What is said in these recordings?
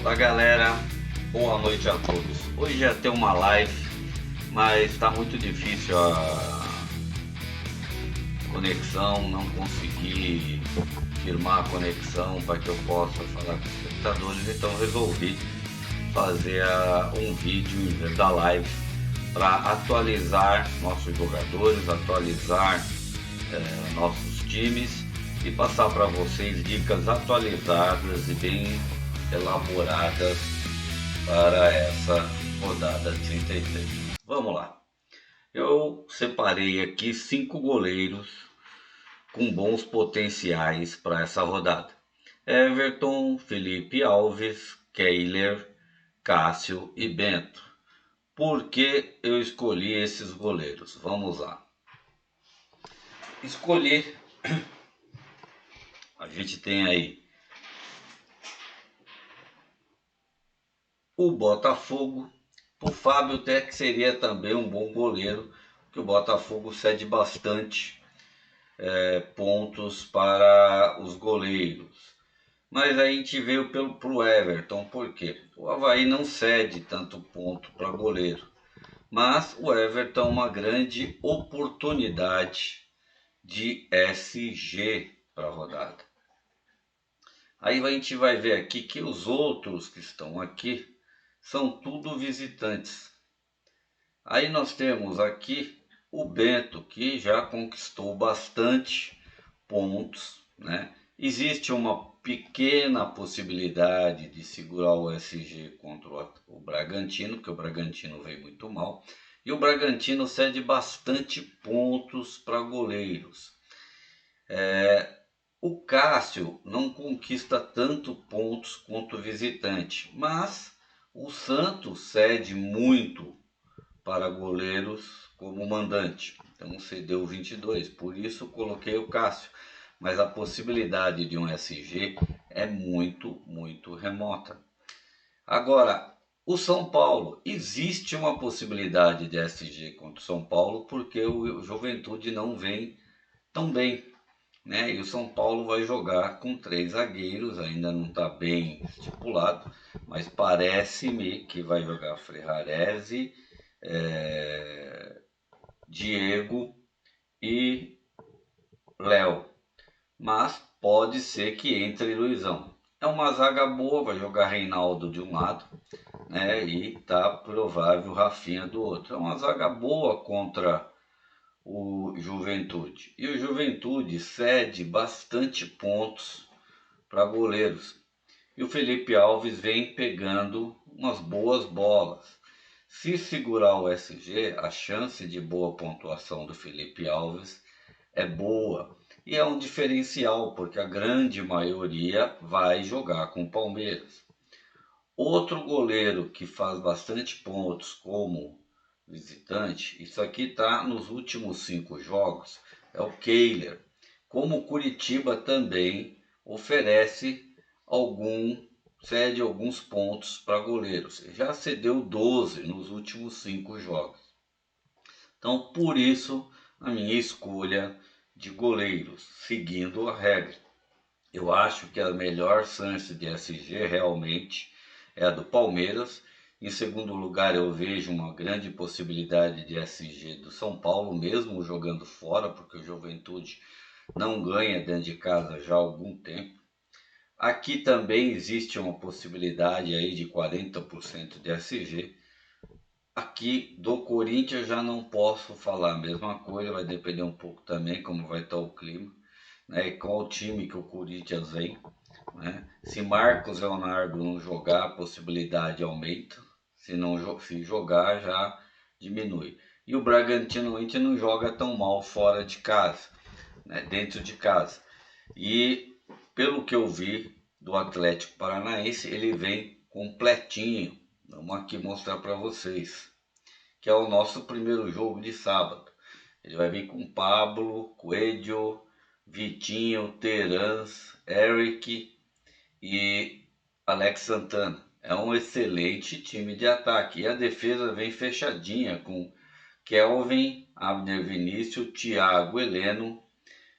Fala galera, boa noite a todos. Hoje ia ter uma live, mas está muito difícil a conexão, não consegui firmar a conexão para que eu possa falar com os espectadores, então resolvi fazer um vídeo em vez da live para atualizar nossos jogadores, atualizar nossos times e passar para vocês dicas atualizadas e bem elaboradas para essa rodada 33. Vamos lá. Eu separei aqui 5 goleiros com bons potenciais para essa rodada: Everton, Felipe Alves, Kehler, Cássio e Bento. Por que eu escolhi esses goleiros? Vamos lá. Escolhi. A gente tem aí o Botafogo. O Fábio até que seria também um bom goleiro, que o Botafogo cede bastante pontos para os goleiros. Mas aí a gente veio pro Everton, por quê? O Avaí não cede tanto ponto para goleiro, mas o Everton é uma grande oportunidade de SG para a rodada. Aí a gente vai ver aqui que os outros que estão aqui são tudo visitantes. Aí nós temos aqui o Bento, que já conquistou bastante pontos, né? Existe uma pequena possibilidade de segurar o SG contra o Bragantino, porque o Bragantino veio muito mal. E o Bragantino cede bastante pontos para goleiros. O Cássio não conquista tanto pontos quanto o visitante, mas o Santos cede muito para goleiros como mandante. Então cedeu 22, por isso coloquei o Cássio. Mas a possibilidade de um SG é muito remota. Agora, o São Paulo, existe uma possibilidade de SG contra o São Paulo porque o Juventude não vem tão bem, né? E o São Paulo vai jogar com 3 zagueiros, ainda não está bem estipulado, mas parece-me que vai jogar Ferrarese, Diego e Léo, mas pode ser que entre Luizão. É uma zaga boa, vai jogar Reinaldo de um lado, né? E tá provável Rafinha do outro. É uma zaga boa contra o Juventude. E o Juventude cede bastante pontos para goleiros. E o Felipe Alves vem pegando umas boas bolas. Se segurar o SG, a chance de boa pontuação do Felipe Alves é boa. E é um diferencial, porque a grande maioria vai jogar com o Palmeiras. Outro goleiro que faz bastante pontos como visitante, isso aqui está nos últimos 5 jogos, é o Kehler. Como o Curitiba também oferece cede alguns pontos para goleiros. Já cedeu 12 nos últimos 5 jogos. Então, por isso, a minha escolha de goleiros, seguindo a regra. Eu acho que a melhor chance de SG realmente é a do Palmeiras. Em segundo lugar, eu vejo uma grande possibilidade de SG do São Paulo, mesmo jogando fora, porque o Juventude não ganha dentro de casa já há algum tempo. Aqui também existe uma possibilidade aí de 40% de SG. Aqui do Corinthians já não posso falar a mesma coisa, vai depender um pouco também como vai estar o clima, né, e qual time que o Corinthians vem, né? Se Marcos Leonardo não jogar, a possibilidade aumenta, se jogar já diminui. E o Bragantino não joga tão mal fora de casa, né, dentro de casa. E pelo que eu vi do Atlético Paranaense, ele vem completinho. Vamos aqui mostrar para vocês, que é o nosso primeiro jogo de sábado. Ele vai vir com Pablo, Coelho, Vitinho, Terans, Eric e Alex Santana. É um excelente time de ataque. E a defesa vem fechadinha com Kelvin, Abner Vinícius, Thiago Heleno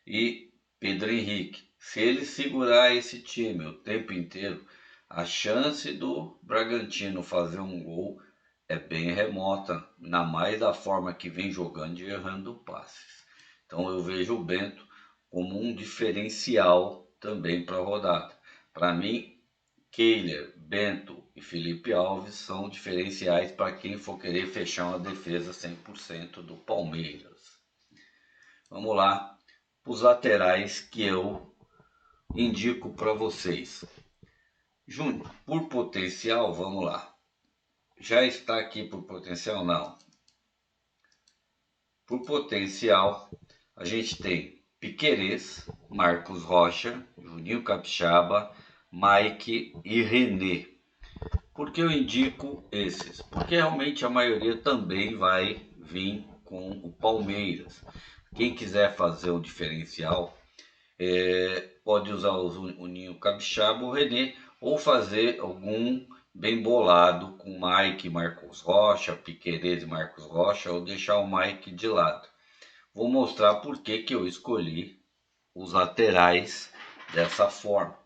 e Pedro Henrique. Se ele segurar esse time o tempo inteiro, a chance do Bragantino fazer um gol é bem remota, ainda mais da forma que vem jogando e errando passes. Então eu vejo o Bento como um diferencial também para a rodada. Para mim, Kehler, Bento e Felipe Alves são diferenciais para quem for querer fechar uma defesa 100% do Palmeiras. Vamos lá para os laterais que eu indico para vocês. Júnior, por potencial, vamos lá. Já está aqui por potencial? Não. Por potencial, a gente tem Piquerez, Marcos Rocha, Juninho Capixaba, Mike e René. Por que eu indico esses? Porque realmente a maioria também vai vir com o Palmeiras. Quem quiser fazer o diferencial, pode usar o Juninho Capixaba ou René, ou fazer algum bem bolado com Mike, Marcos Rocha, Piquerez e Marcos Rocha, ou deixar o Mike de lado. Vou mostrar por que eu escolhi os laterais dessa forma.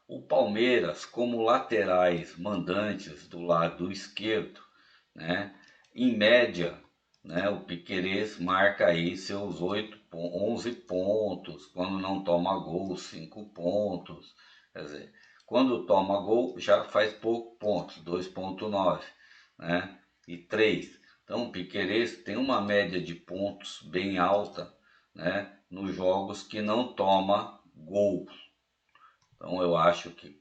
O Palmeiras, como laterais mandantes do lado esquerdo, né, em média, né, o Piquerez marca aí seus 11 pontos, quando não toma gol, 5 pontos, quer dizer, quando toma gol já faz pouco pontos, 2,9, né, e 3. Então o Piquerez tem uma média de pontos bem alta, né, nos jogos que não toma gol. Então eu acho que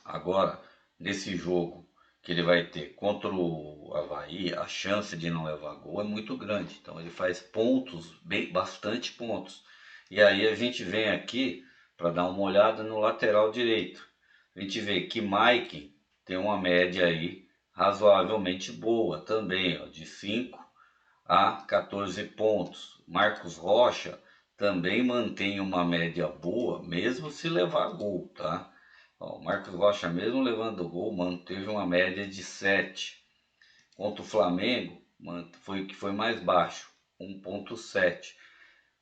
agora, nesse jogo que ele vai ter contra o Avaí, a chance de não levar gol é muito grande. Então ele faz pontos, bastante pontos. E aí a gente vem aqui para dar uma olhada no lateral direito. A gente vê que Mike tem uma média aí razoavelmente boa também, ó, de 5 a 14 pontos. Marcos Rocha também mantém uma média boa, mesmo se levar gol, tá? Ó, o Marcos Rocha, mesmo levando gol, manteve uma média de 7. Contra o Flamengo, foi que foi mais baixo, 1,7.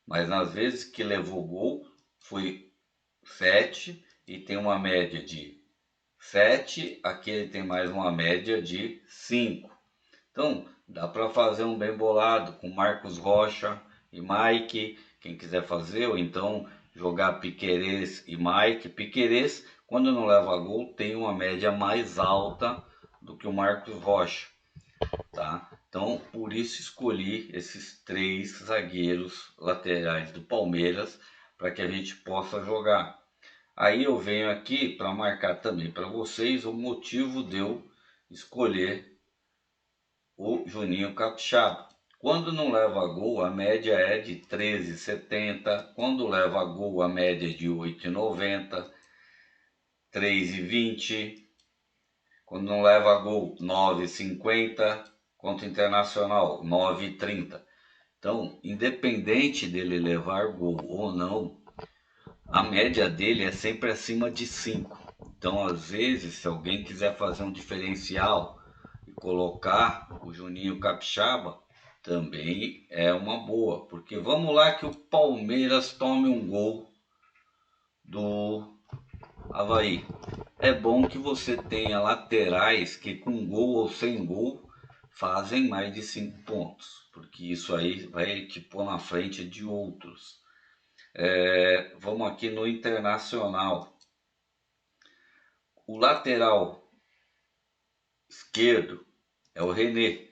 Mas nas vezes que levou gol, foi 7 e tem uma média de 7. Aqui ele tem mais uma média de 5. Então, dá para fazer um bem bolado com Marcos Rocha e Mike, quem quiser fazer, ou então jogar Piquerez e Mike. Piquerez, quando não leva gol, tem uma média mais alta do que o Marcos Rocha, tá? Então, por isso escolhi esses 3 zagueiros laterais do Palmeiras para que a gente possa jogar. Aí eu venho aqui para marcar também para vocês o motivo de eu escolher o Juninho Capixaba. Quando não leva gol, a média é de 13,70. Quando leva gol, a média é de 8,90, 3,20. Quando não leva gol, 9,50. Contra o Internacional, 9,30. Então, independente dele levar gol ou não, a média dele é sempre acima de 5. Então, às vezes, se alguém quiser fazer um diferencial e colocar o Juninho Capixaba, também é uma boa. Porque vamos lá que o Palmeiras tome um gol do Avaí. É bom que você tenha laterais que com gol ou sem gol fazem mais de 5 pontos. Porque isso aí vai te pôr na frente de outros. Vamos aqui no Internacional. O lateral esquerdo é o René.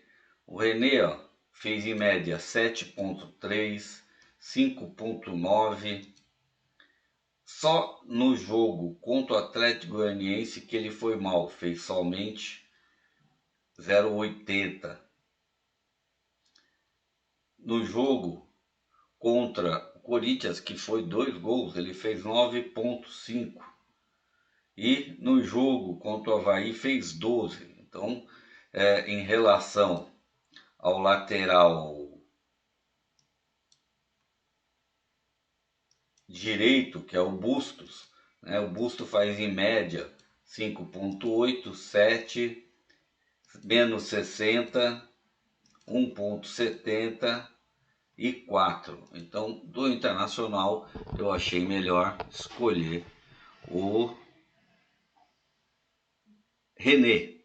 O René, ó, fez em média 7,3, 5,9. Só no jogo contra o Atlético Goianiense que ele foi mal, fez somente 0,80. No jogo contra o Corinthians, que foi 2 gols, ele fez 9,5. E no jogo contra o Avaí fez 12. Então, em relação ao lateral direito, que é o Bustos, né? O Bustos faz em média 5,8, 7, menos 60, 1,70 4. Então, do Internacional, eu achei melhor escolher o René.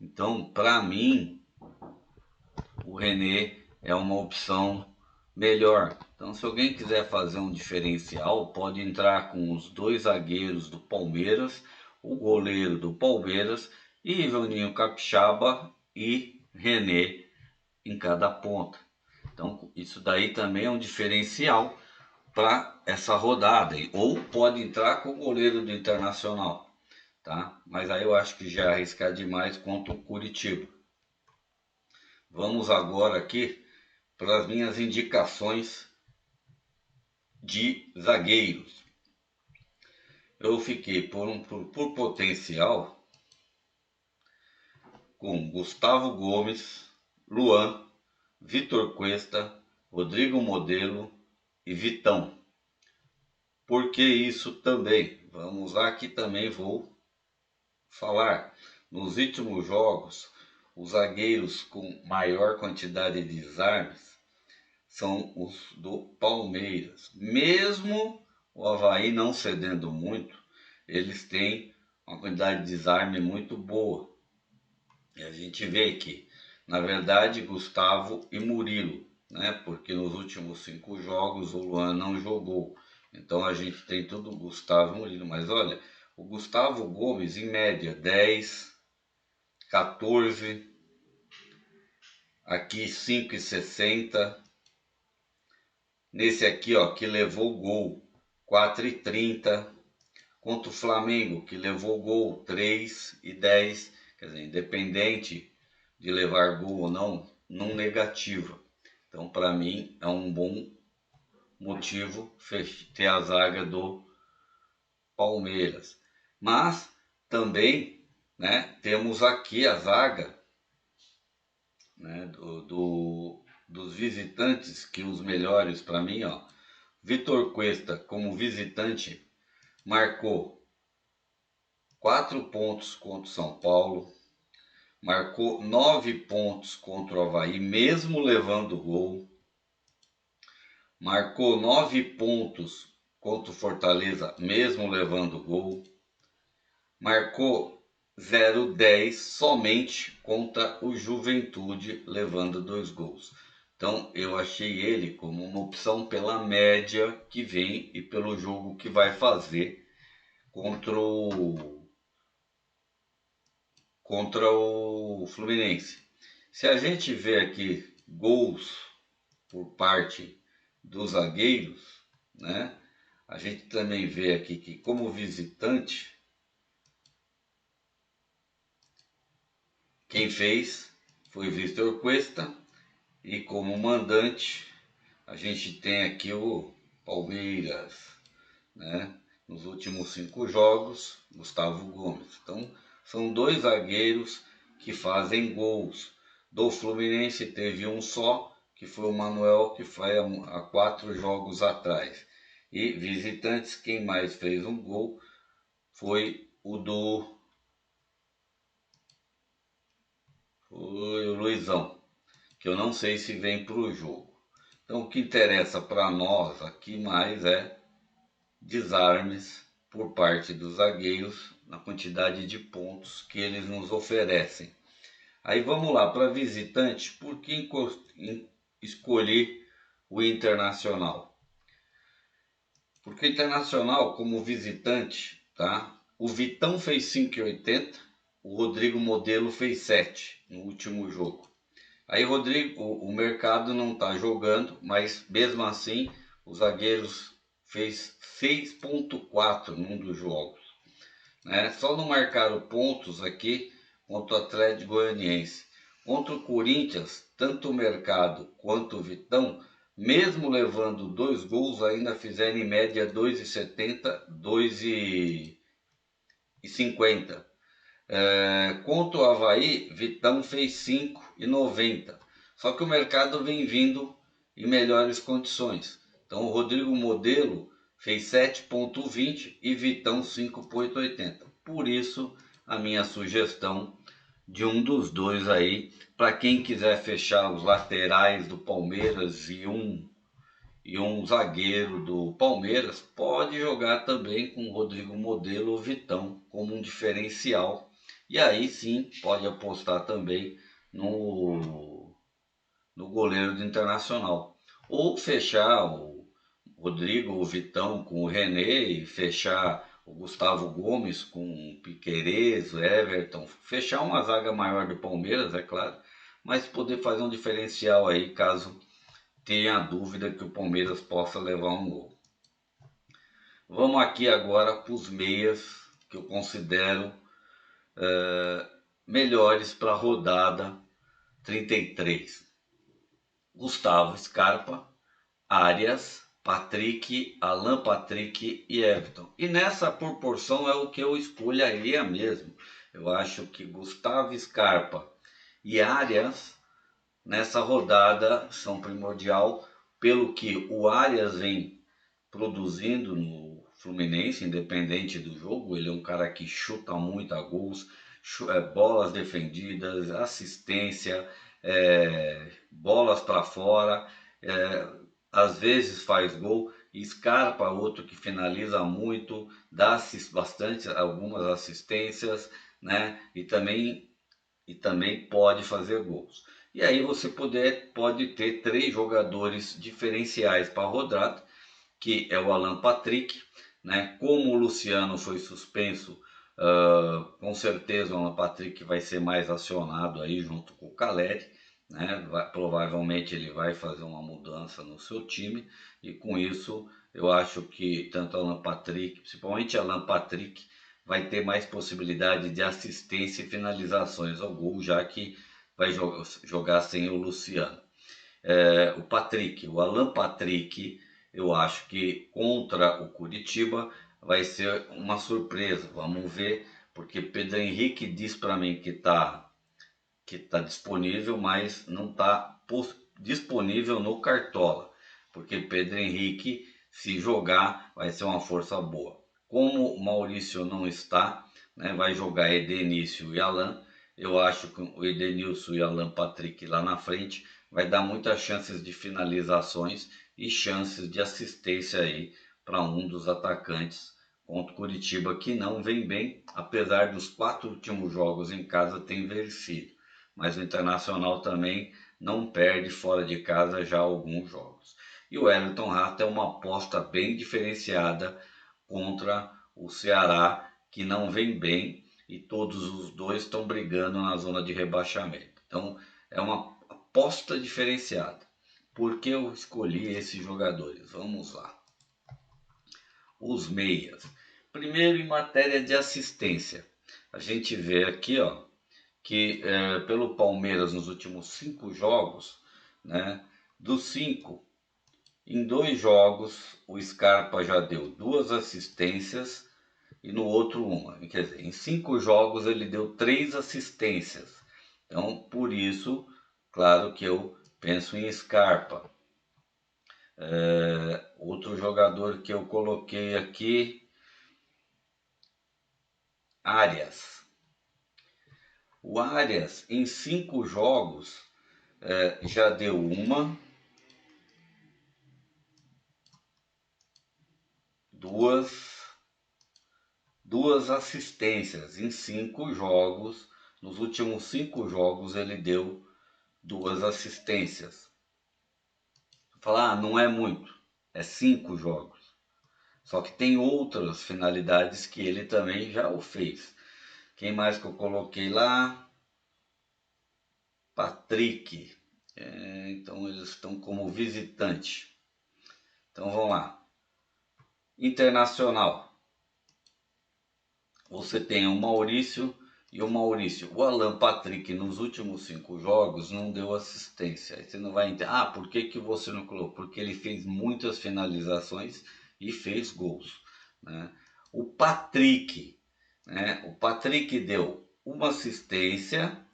Então, para mim, o René é uma opção melhor. Então, se alguém quiser fazer um diferencial, pode entrar com os 2 zagueiros do Palmeiras, o goleiro do Palmeiras e Ivaninho Capixaba e René em cada ponta. Então, isso daí também é um diferencial para essa rodada. Ou pode entrar com o goleiro do Internacional, tá? Mas aí eu acho que já é arriscar demais contra o Curitiba. Vamos agora aqui para as minhas indicações de zagueiros. Eu fiquei por potencial com Gustavo Gomes, Luan, Vitor Cuesta, Rodrigo Modelo e Vitão. Por que isso também? Vamos lá que também vou falar. Nos últimos jogos, os zagueiros com maior quantidade de desarmes são os do Palmeiras. Mesmo o Avaí não cedendo muito, eles têm uma quantidade de desarme muito boa. E a gente vê que, na verdade, Gustavo e Murilo, né? Porque nos últimos 5 jogos o Luan não jogou. Então a gente tem tudo Gustavo e Murilo. Mas olha, o Gustavo Gomes, em média, 10, 14, aqui 5,60. Nesse aqui, ó, que levou gol, 4,30. Contra o Flamengo, que levou gol, 3,10. Quer dizer, independente de levar gol ou não, não negativa. Então, para mim, é um bom motivo ter a zaga do Palmeiras. Mas também, né, temos aqui a zaga, né, dos visitantes, que os melhores para mim, ó, Vitor Cuesta como visitante marcou 4 pontos contra o São Paulo, marcou 9 pontos contra o Avaí, mesmo levando gol, marcou 9 pontos contra o Fortaleza, mesmo levando gol, marcou 0,10 somente contra o Juventude, levando 2 gols. Então eu achei ele como uma opção pela média que vem e pelo jogo que vai fazer contra o Fluminense. Se a gente vê aqui gols por parte dos zagueiros, né? A gente também vê aqui que como visitante, quem fez foi Vitor Cuesta, e como mandante a gente tem aqui o Palmeiras, né? Nos últimos 5 jogos, Gustavo Gomes. Então, são 2 zagueiros que fazem gols. Do Fluminense teve um só, que foi o Manuel, que foi há 4 jogos atrás. E visitantes, quem mais fez um gol foi o Luizão, que eu não sei se vem para o jogo. Então, o que interessa para nós aqui mais é desarmes por parte dos zagueiros na quantidade de pontos que eles nos oferecem. Aí vamos lá, para visitante, por que escolher o Internacional? Porque o Internacional, como visitante, tá? O Vitão fez 5,80, o Rodrigo Modelo fez 7 no último jogo. Aí o mercado não está jogando, mas mesmo assim os zagueiros fez 6,4 num dos jogos, né? Só não marcaram pontos aqui contra o Atlético Goianiense. Contra o Corinthians, tanto o mercado quanto o Vitão, mesmo levando 2 gols, ainda fizeram em média 2,70, 2,50. Contra o Avaí, Vitão fez 5,90. Só que o mercado vem vindo em melhores condições. Então o Rodrigo Modelo fez 7,20 e Vitão 5,80. Por isso a minha sugestão de um dos dois aí. Para quem quiser fechar os laterais do Palmeiras e um zagueiro do Palmeiras, pode jogar também com o Rodrigo Modelo ou Vitão como um diferencial. E aí sim pode apostar também no goleiro do Internacional. Ou fechar o Rodrigo ou Vitão com o René e fechar o Gustavo Gomes com o Piquerez, o Everton. Fechar uma zaga maior do Palmeiras, é claro, mas poder fazer um diferencial aí caso tenha dúvida que o Palmeiras possa levar um gol. Vamos aqui agora para os meias que eu considero melhores para a rodada 33. Gustavo Scarpa, Arias, Patrick, Alan Patrick e Everton. E nessa proporção é o que eu escolheria mesmo. Eu acho que Gustavo Scarpa e Arias nessa rodada são primordial pelo que o Arias vem produzindo no Fluminense, independente do jogo. Ele é um cara que chuta muito a gols, bolas defendidas, assistência, bolas para fora, às vezes faz gol. Scarpa, outro que finaliza muito, dá bastante algumas assistências, né? E também pode fazer gols. E aí você pode ter três jogadores diferenciais para a rodada, que é o Alan Patrick, né? Como o Luciano foi suspenso, com certeza o Alan Patrick vai ser mais acionado aí junto com o Caleri, né? Provavelmente ele vai fazer uma mudança no seu time e com isso eu acho que tanto Alan Patrick, principalmente Alan Patrick, vai ter mais possibilidade de assistência e finalizações ao gol, já que vai jogar sem o Luciano. O Alan Patrick, eu acho que contra o Curitiba vai ser uma surpresa. Vamos ver, porque Pedro Henrique diz para mim que tá disponível, mas não está disponível no Cartola, porque Pedro Henrique, se jogar, vai ser uma força boa. Como o Maurício não está, né, vai jogar Edenício e Alan. Eu acho que o Edenilson e Alan Patrick lá na frente vai dar muitas chances de finalizações e chances de assistência aí para um dos atacantes contra o Curitiba, que não vem bem, apesar dos 4 últimos jogos em casa ter vencido. Mas o Internacional também não perde fora de casa já há alguns jogos. E o Wellington Rato é uma aposta bem diferenciada contra o Ceará, que não vem bem, e todos os dois estão brigando na zona de rebaixamento. Então é uma aposta diferenciada. Por que eu escolhi esses jogadores? Vamos lá. Os meias. Primeiro, em matéria de assistência, a gente vê aqui, ó, que pelo Palmeiras nos últimos 5 jogos, né, dos 5, em 2 jogos o Scarpa já deu 2 assistências e no outro uma. Quer dizer, em 5 jogos ele deu 3 assistências. Então, por isso, claro que eu penso em Scarpa. Outro jogador que eu coloquei aqui, Arias. O Arias, em 5 jogos, já deu duas assistências em 5 jogos. Nos últimos 5 jogos ele deu 2 assistências. Falar, não é muito, é 5 jogos. Só que tem outras finalidades que ele também já o fez. Quem mais que eu coloquei lá? Patrick. Então eles estão como visitante. Então vamos lá. Internacional. Você tem o Maurício e o Maurício. O Alan Patrick nos últimos 5 jogos não deu assistência. Aí você não vai entender. Ah, por que você não colocou? Porque ele fez muitas finalizações e fez gols, né? O Patrick, né? O Patrick deu uma assistência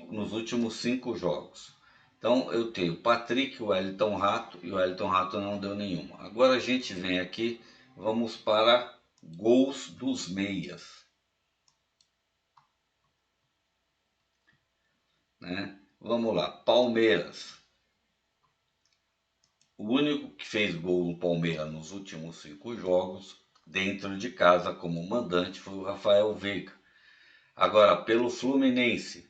nos últimos 5 jogos. Então eu tenho o Patrick, o Wellington Rato, e o Wellington Rato não deu nenhuma. Agora a gente vem aqui, vamos para gols dos meias. né? Vamos lá, Palmeiras. O único que fez gol no Palmeiras nos últimos 5 jogos, dentro de casa como mandante, foi o Rafael Veiga. Agora, pelo Fluminense,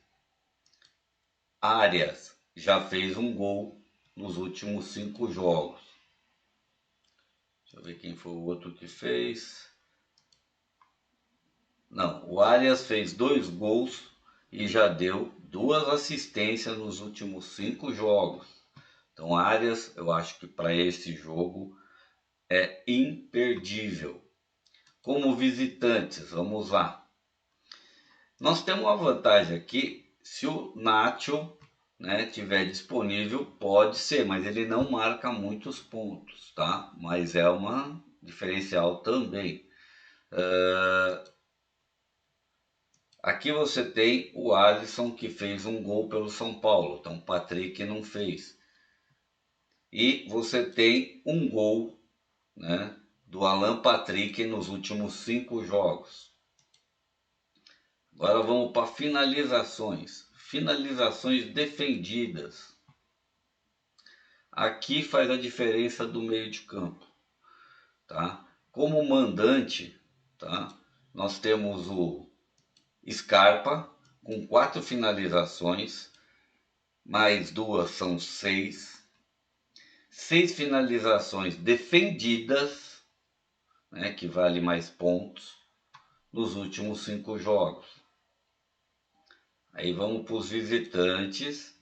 Arias já fez um gol nos últimos 5 jogos. Deixa eu ver quem foi o outro que fez. Não, o Arias fez 2 gols e já deu 2 assistências nos últimos 5 jogos. Então, Arias, eu acho que para esse jogo é imperdível. Como visitantes, vamos lá. Nós temos uma vantagem aqui, se o Nacho, né, tiver disponível, pode ser, mas ele não marca muitos pontos, tá? Mas é uma diferencial também. Aqui você tem o Alisson, que fez um gol pelo São Paulo, então o Patrick não fez. E você tem um gol, né, do Alan Patrick nos últimos 5 jogos. Agora vamos para finalizações. Finalizações defendidas. Aqui faz a diferença do meio de campo, tá? Como mandante, tá? Nós temos o Scarpa com 4 finalizações, mais 2 são 6. 6 finalizações defendidas, né, que vale mais pontos, nos últimos 5 jogos. Aí vamos para os visitantes.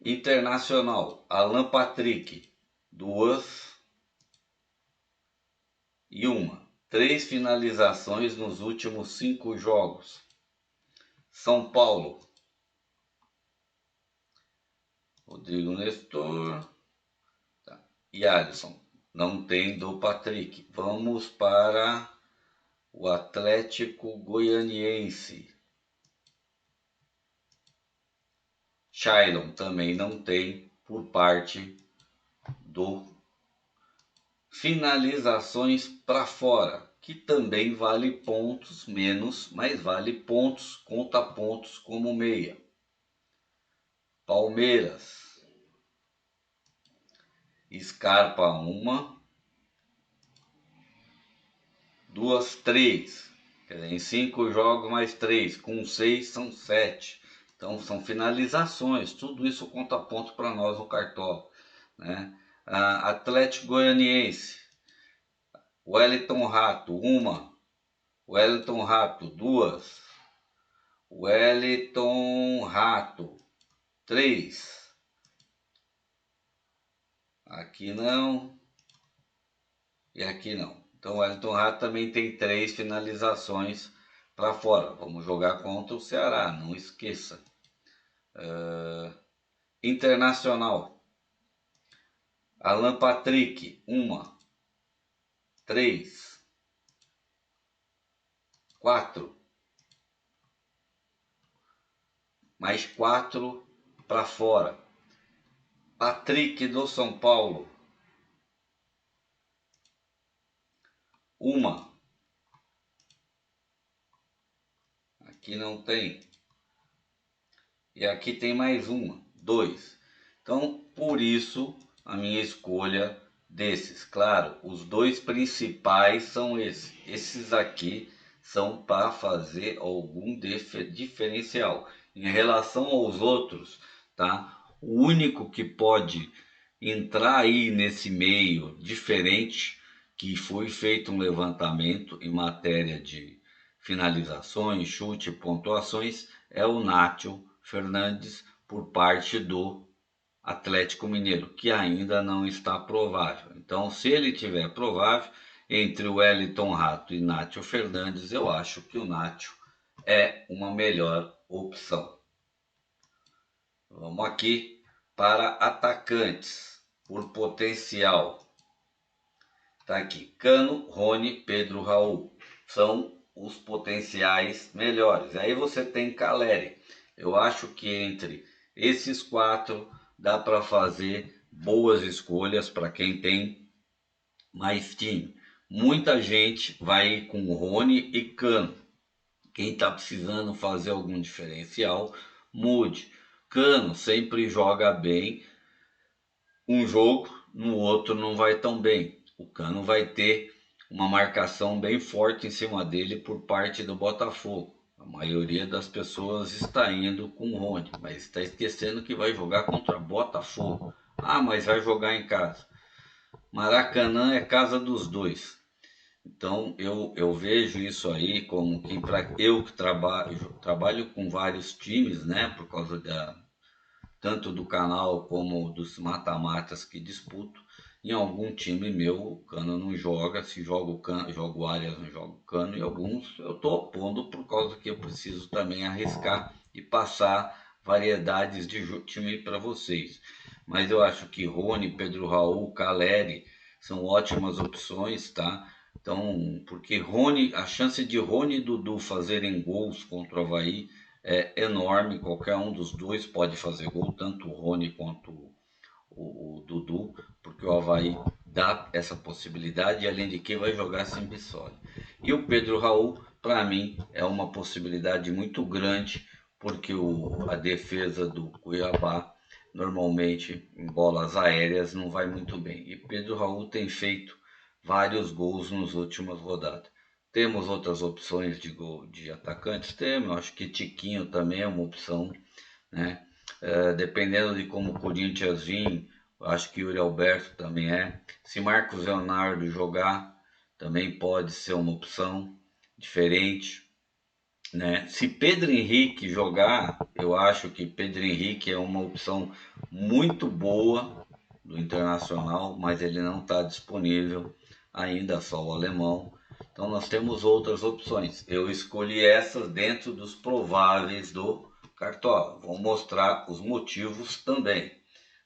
Internacional, Alan Patrick, 2 e 1. 3 finalizações nos últimos 5 jogos. São Paulo, Rodrigo Nestor, tá, e Alisson. Não tem do Patrick. Vamos para o Atlético Goianiense. Shailon também não tem por parte do finalizações para fora, que também vale pontos menos, mas vale pontos, conta pontos como meia. Palmeiras, Scarpa 1, 2, 3. Quer dizer, em 5 jogos mais 3, com 6 são 7. Então são finalizações, tudo isso conta ponto para nós no Cartola, né? Atlético Goianiense, Wellington Rato 1, Wellington Rato 2, Wellington Rato 3. Aqui não. E aqui não. Então o Wellington Rato também tem 3 finalizações para fora. Vamos jogar contra o Ceará, não esqueça. Internacional. Alan Patrick, 1, 3, 4. Mais 4 para fora. Patrick do São Paulo, 1. Aqui não tem. E aqui tem mais 1, 2. Então, por isso, a minha escolha desses. Claro, os 2 principais são esses. Esses aqui são para fazer algum diferencial. Em relação aos outros, tá? O único que pode entrar aí nesse meio diferente, que foi feito um levantamento em matéria de finalizações, chute, pontuações, é o Nacho Fernandes por parte do Atlético Mineiro, que ainda não está provável. Então, se ele tiver provável, entre o Wellington Rato e Nacho Fernandes, eu acho que o Nacho é uma melhor opção. Vamos aqui para atacantes por potencial. Tá aqui, Cano, Rony, Pedro, Raul. São os potenciais melhores. Aí você tem Caleri. Eu acho que entre esses 4 dá para fazer boas escolhas para quem tem mais time. Muita gente vai com Rony e Cano. Quem está precisando fazer algum diferencial mude. Cano sempre joga bem um jogo, no outro não vai tão bem. O Cano vai ter uma marcação bem forte em cima dele por parte do Botafogo. A maioria das pessoas está indo com o Rony, mas está esquecendo que vai jogar contra Botafogo. Ah, mas vai jogar em casa. Maracanã é casa dos dois. Então eu vejo isso aí como que para eu que trabalho com vários times, né, por causa tanto do canal como dos mata-matas que disputo. Em algum time meu, o Cano não joga, se joga o Cano, jogo o Arias, não joga o Cano, e alguns eu estou opondo por causa que eu preciso também arriscar e passar variedades de time para vocês. Mas eu acho que Rony, Pedro Raul, Caleri são ótimas opções, tá? Então, porque Rony, a chance de Rony e Dudu fazerem gols contra o Avaí é enorme, qualquer um dos dois pode fazer gol, tanto o Rony quanto o Dudu, porque o Avaí dá essa possibilidade, e além de que vai jogar sem Bissoli. E o Pedro Raul, para mim, é uma possibilidade muito grande, porque a defesa do Cuiabá, normalmente em bolas aéreas, não vai muito bem. E Pedro Raul tem feito vários gols nas últimas rodadas. Temos outras opções de gol de atacantes? Temos, acho que Tiquinho também é uma opção, né? Dependendo de como o Corinthians vir, acho que o Yuri Alberto também é. Se Marcos Leonardo jogar, também pode ser uma opção diferente, né? Se Pedro Henrique jogar, eu acho que Pedro Henrique é uma opção muito boa do Internacional, mas ele não está disponível ainda, só o alemão. Então nós temos outras opções. Eu escolhi essas dentro dos prováveis do Cartola. Vou mostrar os motivos também,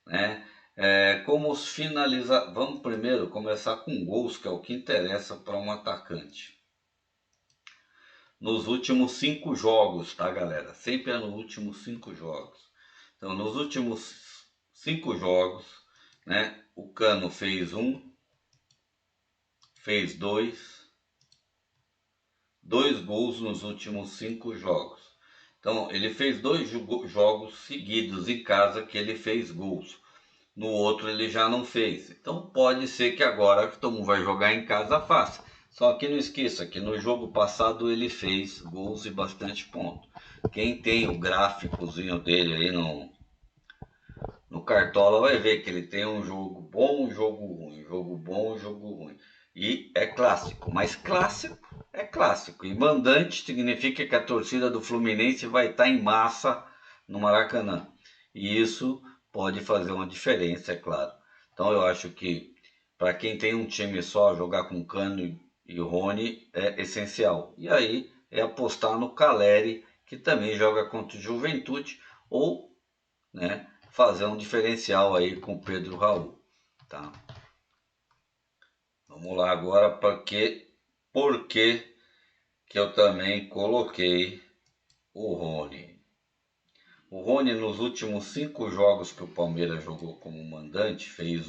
né? Como finalizar? Vamos primeiro começar com gols, que é o que interessa para um atacante. Nos últimos 5 jogos, tá, galera? Sempre é nos últimos 5 jogos. Então, nos últimos 5 jogos, né? O Cano fez 1, fez 2 gols nos últimos 5 jogos. Então, ele fez 2 jogos seguidos em casa que ele fez gols. No outro ele já não fez. Então pode ser que agora que todo mundo vai jogar em casa faça. Só que não esqueça que no jogo passado ele fez gols e bastante ponto. Quem tem o gráficozinho dele aí no Cartola vai ver que ele tem um jogo bom, um jogo ruim, jogo bom, um jogo ruim. E é clássico, mas clássico é clássico. E mandante significa que a torcida do Fluminense vai estar em massa no Maracanã. E isso pode fazer uma diferença, é claro. Então eu acho que para quem tem um time só, jogar com Cano e Rony é essencial. E aí é apostar no Caleri, que também joga contra o Juventude, ou, né, fazer um diferencial aí com o Pedro Raul, tá? Vamos lá agora por que eu também coloquei o Rony. O Rony nos últimos 5 jogos que o Palmeiras jogou como mandante fez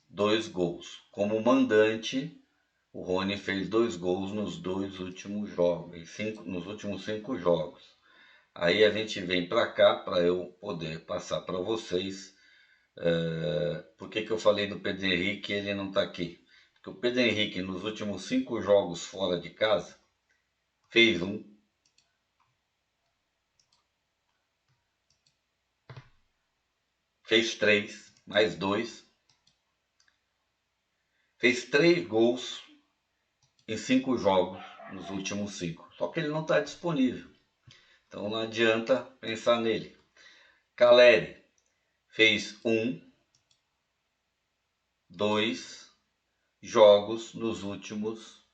2 gols. Como mandante, o Rony fez 2 gols nos 2 últimos jogos, nos últimos 5 jogos. Aí a gente vem para cá para eu poder passar para vocês. Por que eu falei do Pedro Henrique e ele não está aqui? Porque o Pedro Henrique, nos últimos 5 jogos fora de casa, fez 1, fez 3, mais 2, fez 3 gols em 5 jogos nos últimos 5. Só que ele não está disponível. Então não adianta pensar nele. Caleri fez 2 jogos nos últimos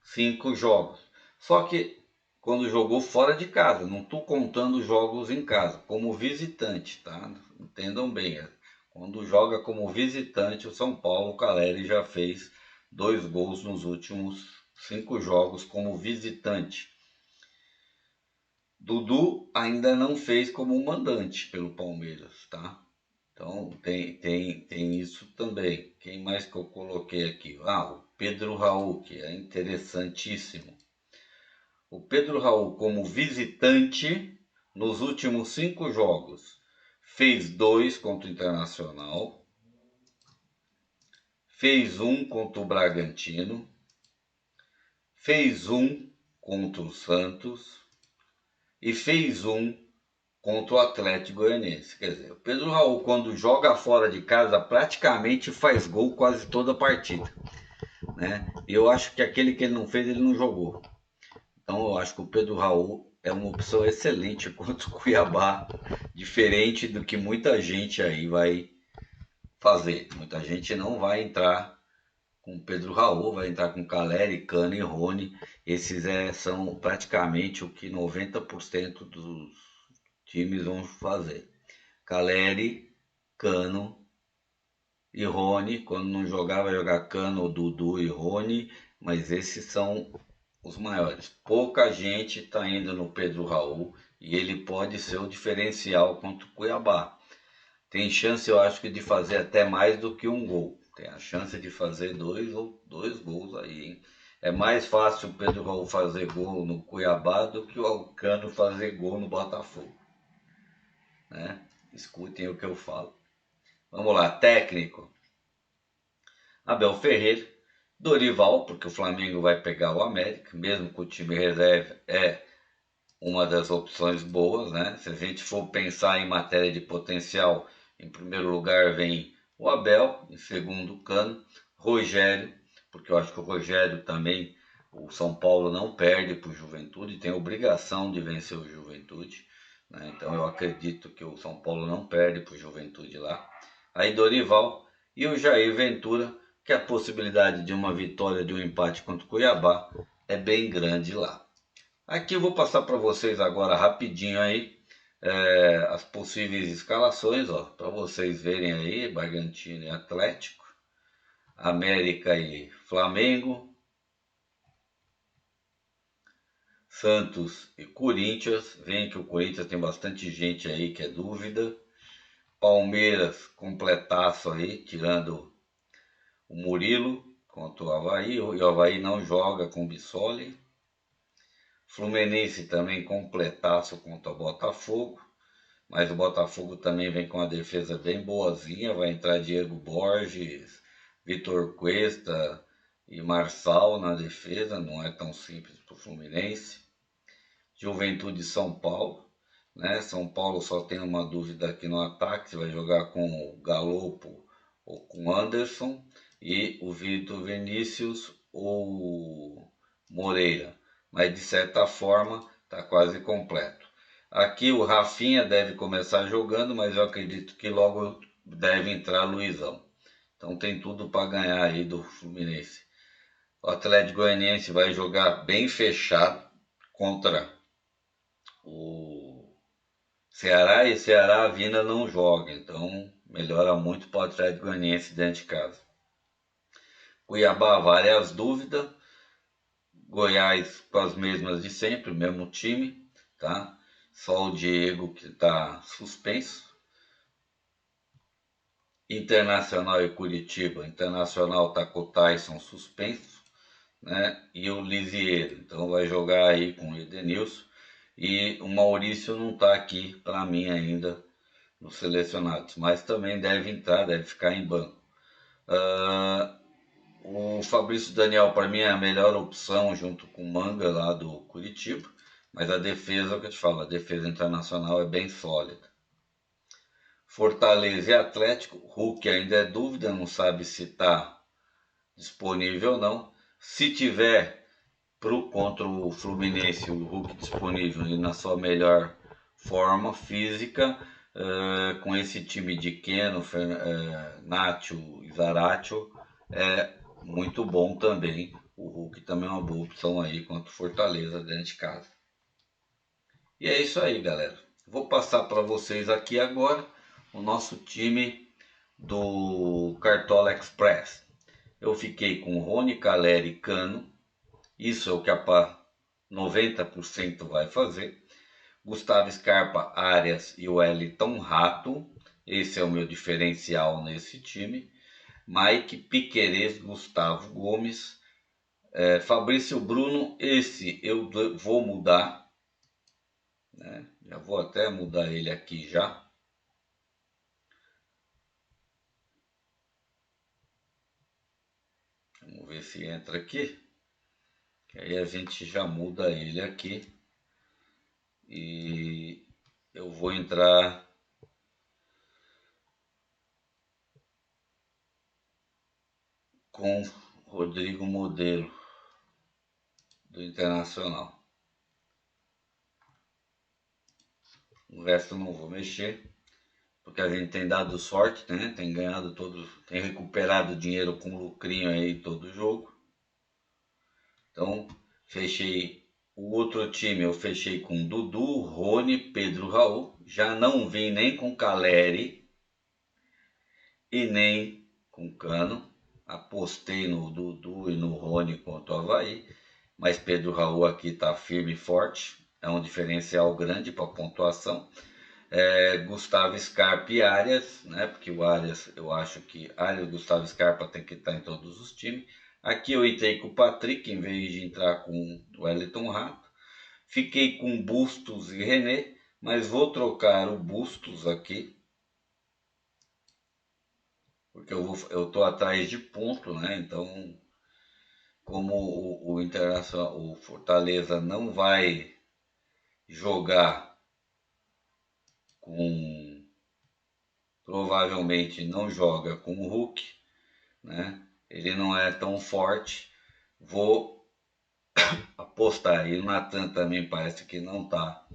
5 jogos. Só que quando jogou fora de casa, não estou contando jogos em casa, como visitante, tá? Entendam bem. Quando joga como visitante, o São Paulo, o Caleri já fez 2 gols nos últimos 5 jogos como visitante. Dudu ainda não fez como mandante pelo Palmeiras, tá? Então tem isso também. Quem mais que eu coloquei aqui? O Pedro Raul, que é interessantíssimo. o Pedro Raul como visitante nos últimos 5 jogos. Fez 2 contra o Internacional, fez 1 contra o Bragantino, fez 1 contra o Santos e fez 1 contra o Atlético Goianiense. Quer dizer, o Pedro Raul, quando joga fora de casa, praticamente faz gol quase toda a partida, né? E eu acho que aquele que ele não fez, ele não jogou. Então eu acho que o Pedro Raul é uma opção excelente contra o Cuiabá, diferente do que muita gente aí vai fazer. Muita gente não vai entrar com o Pedro Raul, vai entrar com Caleri, Cano e Rony. Esses são praticamente o que 90% dos times vão fazer. Caleri, Cano e Rony. Quando não jogar, vai jogar Cano, Dudu e Rony. Mas esses são os maiores. Pouca gente está indo no Pedro Raul e ele pode ser o diferencial contra o Cuiabá. Tem chance, eu acho, que de fazer até mais do que um gol. Tem a chance de fazer dois gols aí, hein? É mais fácil o Pedro Raul fazer gol no Cuiabá do que o Alcano fazer gol no Botafogo, né? Escutem o que eu falo. Vamos lá, técnico. Abel Ferreira. Dorival, porque o Flamengo vai pegar o América, mesmo com o time reserva, é uma das opções boas, né? Se a gente for pensar em matéria de potencial, em primeiro lugar vem o Abel, em segundo Cano, Rogério, porque eu acho que o Rogério também, o São Paulo não perde para o Juventude, tem obrigação de vencer o Juventude, né? Então eu acredito que o São Paulo não perde para o Juventude lá. Aí Dorival e o Jair Ventura, que a possibilidade de uma vitória, de um empate contra o Cuiabá é bem grande lá. Aqui eu vou passar para vocês agora rapidinho aí as possíveis escalações, ó, para vocês verem aí: Bragantino e Atlético, América e Flamengo, Santos e Corinthians. Vem que o Corinthians tem bastante gente aí que é dúvida. Palmeiras completaço aí, tirando o Murilo contra o Avaí, e o Avaí não joga com o Bissoli. Fluminense também completaço contra o Botafogo, mas o Botafogo também vem com uma defesa bem boazinha, vai entrar Diego Borges, Vitor Cuesta e Marçal na defesa, não é tão simples para o Fluminense. Juventude São Paulo, né? São Paulo só tem uma dúvida aqui no ataque, se vai jogar com o Galopo ou com o Anderson, e o Vitor Vinícius ou Moreira, mas de certa forma está quase completo. Aqui o Rafinha deve começar jogando, mas eu acredito que logo deve entrar Luizão. Então tem tudo para ganhar aí do Fluminense. O Atlético Goianiense vai jogar bem fechado contra o Ceará, e Ceará a Vina não joga, então melhora muito para o Atlético Goianiense dentro de casa. Cuiabá, várias dúvidas. Goiás com as mesmas de sempre, o mesmo time, tá? Só o Diego que está suspenso. Internacional e Curitiba. Internacional está com o Tyson suspenso, né? E o Lisieiro. Então vai jogar aí com o Edenilson. E o Maurício não está aqui para mim ainda nos selecionados, mas também deve entrar, deve ficar em banco. O Fabrício Daniel para mim é a melhor opção junto com o Manga lá do Curitiba, mas a defesa, é o que eu te falo, a defesa internacional é bem sólida. Fortaleza e Atlético, Hulk ainda é dúvida, não sabe se está disponível ou não. Se tiver contra o Fluminense o Hulk disponível e na sua melhor forma física, com esse time de Keno, Nacho e Zaratio, é muito bom também. O Hulk também é uma boa opção aí contra o Fortaleza dentro de casa. E é isso aí, galera. Vou passar para vocês aqui agora o nosso time do Cartola Express. Eu fiquei com Rony, Caleri e Cano. Isso é o que a 90% vai fazer. Gustavo Scarpa, Arias e Wellington Rato. Esse é o meu diferencial nesse time. Mike, Piquerez, Gustavo Gomes, Fabrício Bruno, esse eu vou mudar, né? Já vou até mudar ele aqui já. Vamos ver se entra aqui. Que aí a gente já muda ele aqui. E eu vou entrar com Rodrigo Modelo do Internacional. O resto eu não vou mexer, porque a gente tem dado sorte, né? Tem ganhado todos, tem recuperado dinheiro com lucrinho aí todo jogo. Então, fechei o outro time, eu fechei com Dudu, Rony, Pedro, Raul. Já não vim nem com Caleri e nem com Cano. Apostei no Dudu e no Rony contra o Avaí, mas Pedro Raul aqui está firme e forte. É um diferencial grande para a pontuação. Gustavo Scarpa e Arias, né? Porque o Arias, eu acho que Arias, Gustavo Scarpa tem que estar em todos os times. Aqui eu entrei com o Patrick em vez de entrar com o Wellington Rato. Fiquei com Bustos e René, mas vou trocar o Bustos aqui, porque eu tô atrás de ponto, né? Então, como o Internacional, o Fortaleza não vai jogar com, provavelmente não joga com o Hulk, né? Ele não é tão forte. Vou apostar. E o Natan também parece que não está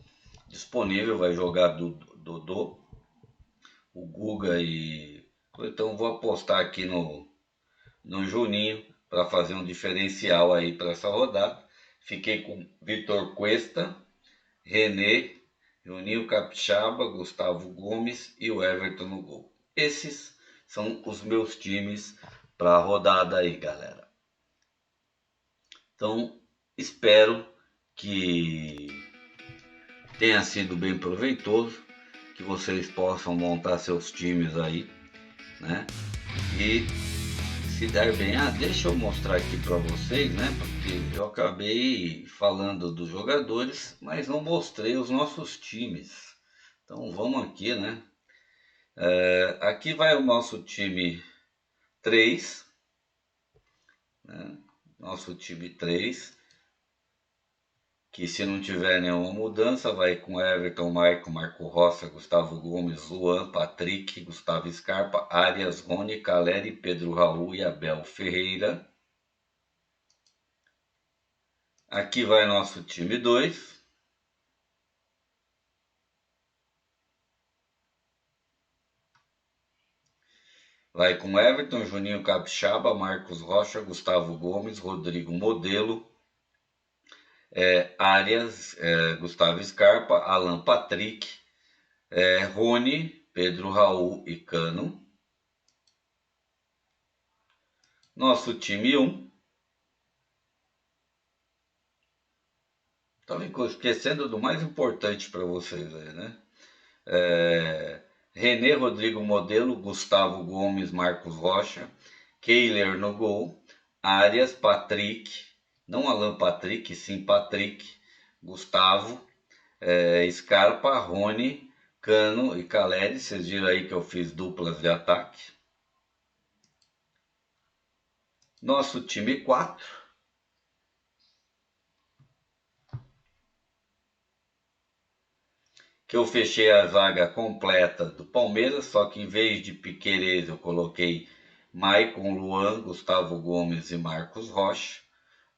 disponível. Vai jogar do Dodô, o Guga e. Então vou apostar aqui no Juninho para fazer um diferencial aí para essa rodada. Fiquei com Vitor Cuesta, René, Juninho Capixaba, Gustavo Gomes e o Everton no gol. Esses são os meus times para a rodada aí, galera. Então, espero que tenha sido bem proveitoso, que vocês possam montar seus times aí, né? E se der bem, deixa eu mostrar aqui para vocês, né? Porque eu acabei falando dos jogadores, mas não mostrei os nossos times. Então vamos aqui, né? Aqui vai o nosso time 3, né? Nosso time 3, que se não tiver nenhuma mudança, vai com Everton, Marco Roça, Gustavo Gomes, Luan, Patrick, Gustavo Scarpa, Arias, Rony, Caleri, Pedro Raul e Abel Ferreira. Aqui vai nosso time 2. Vai com Everton, Juninho Capixaba, Marcos Rocha, Gustavo Gomes, Rodrigo Modelo, Arias, Gustavo Scarpa, Alan Patrick, Rony, Pedro Raul e Cano. Nosso time 1. Estava esquecendo do mais importante para vocês aí, né? René, Rodrigo Modelo, Gustavo Gomes, Marcos Rocha, Keiler no gol, Arias, Patrick, não Alan Patrick, sim Patrick, Gustavo, Scarpa, Rony, Cano e Caleri. Vocês viram aí que eu fiz duplas de ataque. Nosso time 4. Que eu fechei a zaga completa do Palmeiras, só que em vez de Piquerez eu coloquei Maicon, Luan, Gustavo Gomes e Marcos Rocha.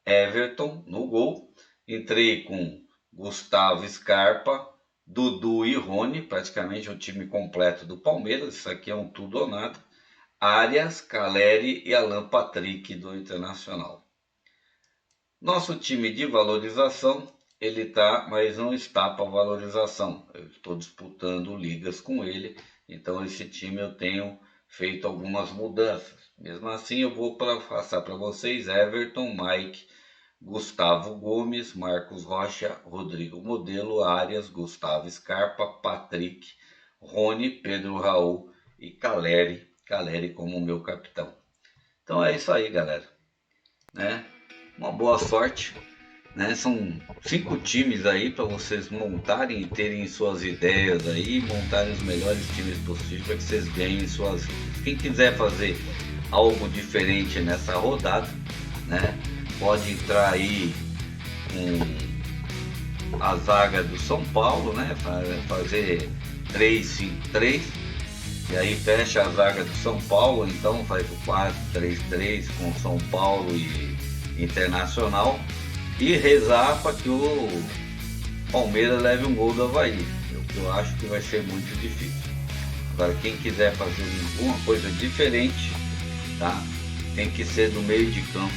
Everton no gol. Entrei com Gustavo Scarpa, Dudu e Rony, praticamente o time completo do Palmeiras. Isso aqui é um tudo ou nada. Arias, Caleri e Alan Patrick do Internacional. Nosso time de valorização, ele tá, mas não está para valorização. Eu estou disputando ligas com ele, então esse time eu tenho feito algumas mudanças. Mesmo assim, eu vou passar para vocês Everton, Mike, Gustavo Gomes, Marcos Rocha, Rodrigo Modelo, Arias, Gustavo Scarpa, Patrick, Rony, Pedro Raul e Caleri como meu capitão. Então é isso aí, galera, né? uma boa sorte, né? São 5 times aí para vocês montarem e terem suas ideias aí, montarem os melhores times possíveis para que vocês ganhem suas vidas. Quem quiser fazer algo diferente nessa rodada, né? Pode entrar aí com a zaga do São Paulo, né? Fazer 3-5-3, e aí fecha a zaga do São Paulo, então faz o 4-3-3 com São Paulo e Internacional, e rezar para que o Palmeiras leve um gol do Avaí, o que eu acho que vai ser muito difícil. Agora, quem quiser fazer alguma coisa diferente, tá? Tem que ser do meio de campo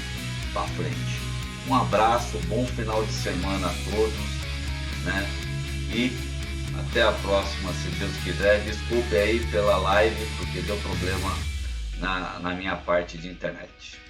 para frente. Um abraço, bom final de semana a todos, né? E até a próxima, se Deus quiser. Desculpe aí pela live, porque deu problema na minha parte de internet.